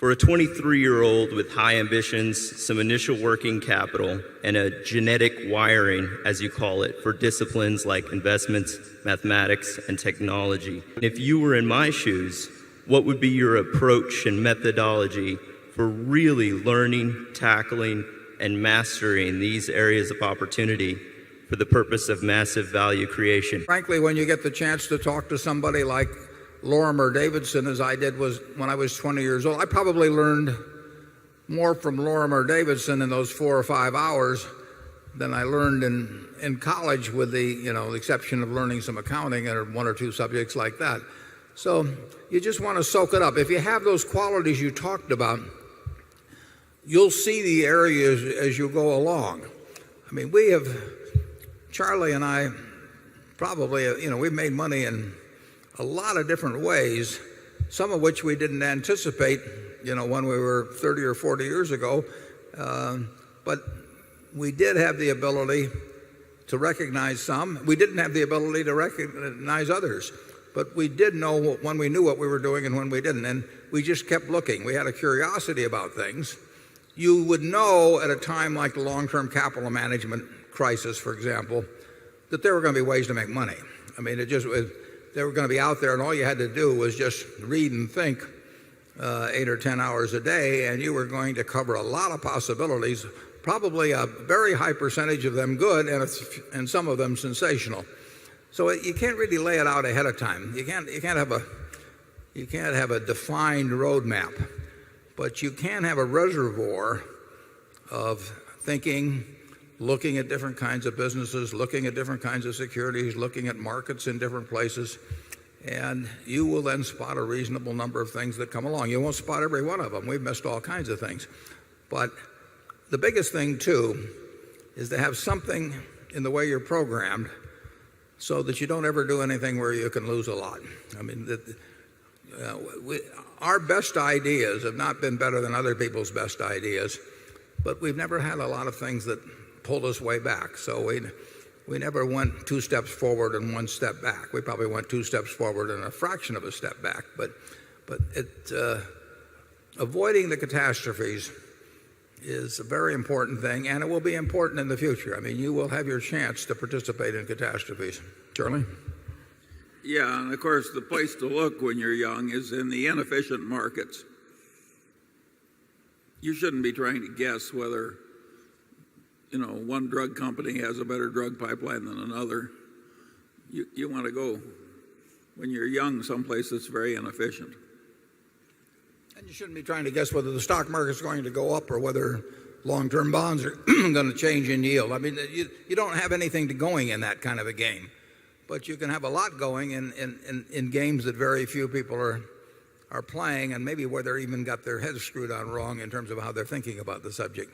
For a 23-year-old with high ambitions, some initial working capital, and a genetic wiring, as you call it, for disciplines like investments, mathematics, and technology, if you were in my shoes, what would be your approach and methodology for really learning, tackling, and mastering these areas of opportunity for the purpose of massive value creation? Frankly, when you get the chance to talk to somebody like Lorimer Davidson, as I did when I was 20 years old, I probably learned more from Lorimer Davidson in those 4 or 5 hours than I learned in college, with the exception of learning some accounting and 1 or 2 subjects like that. So you just want to soak it up. If you have those qualities you talked about, you'll see the areas as you go along. I mean, Charlie and I probably, we've made money in a lot of different ways, some of which we didn't anticipate, when we were 30 or 40 years ago. But we did have the ability to recognize some. We didn't have the ability to recognize others. But we did know when we knew what we were doing and when we didn't. And we just kept looking. We had a curiosity about things. You would know at a time like the long-term capital management crisis, for example, that there were going to be ways to make money. I mean, they were going to be out there, and all you had to do was just read and think 8 or 10 hours a day, and you were going to cover a lot of possibilities, probably a very high percentage of them good, and some of them sensational. So you can't really lay it out ahead of time. You can't have a defined roadmap, but you can have a reservoir of thinking, looking at different kinds of businesses, looking at different kinds of securities, looking at markets in different places, and you will then spot a reasonable number of things that come along. You won't spot every one of them. We've missed all kinds of things. But the biggest thing, too, is to have something in the way you're programmed so that you don't ever do anything where you can lose a lot. I mean, our best ideas have not been better than other people's best ideas, but we've never had a lot of things that pulled us way back. So we never went 2 steps forward and 1 step back. We probably went 2 steps forward and a fraction of a step back. But avoiding the catastrophes is a very important thing, and it will be important in the future. I mean, you will have your chance to participate in catastrophes. Charlie? Yeah, and of course the place to look when you're young is in the inefficient markets. You shouldn't be trying to guess whether one drug company has a better drug pipeline than another. You want to go, when you're young, someplace that's very inefficient. And you shouldn't be trying to guess whether the stock market's going to go up or whether long-term bonds are going to change in yield. I mean, you don't have anything going in that kind of a game. But you can have a lot going in games that very few people are playing, and maybe where they're even got their heads screwed on wrong in terms of how they're thinking about the subject.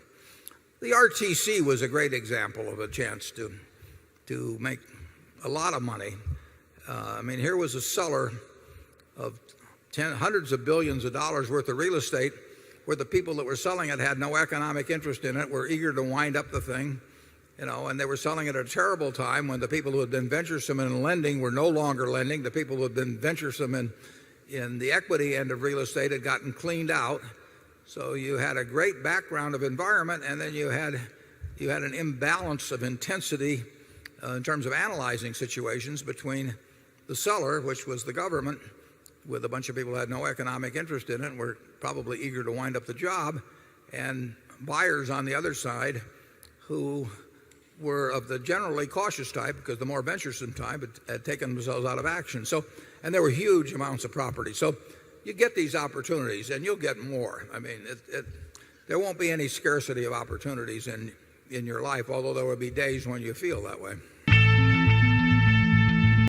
The RTC was a great example of a chance to make a lot of money. I mean, here was a seller of hundreds of billions of dollars worth of real estate, where the people that were selling it had no economic interest in it, were eager to wind up the thing, and they were selling it at a terrible time when the people who had been venturesome in lending were no longer lending. The people who had been venturesome in the equity end of real estate had gotten cleaned out. So you had a great background of environment, and then you had an imbalance of intensity in terms of analyzing situations between the seller, which was the government, with a bunch of people who had no economic interest in it and were probably eager to wind up the job, and buyers on the other side who were of the generally cautious type, because the more venturesome type had taken themselves out of action. And there were huge amounts of property. So you get these opportunities, and you'll get more. I mean, there won't be any scarcity of opportunities in your life, although there will be days when you feel that way.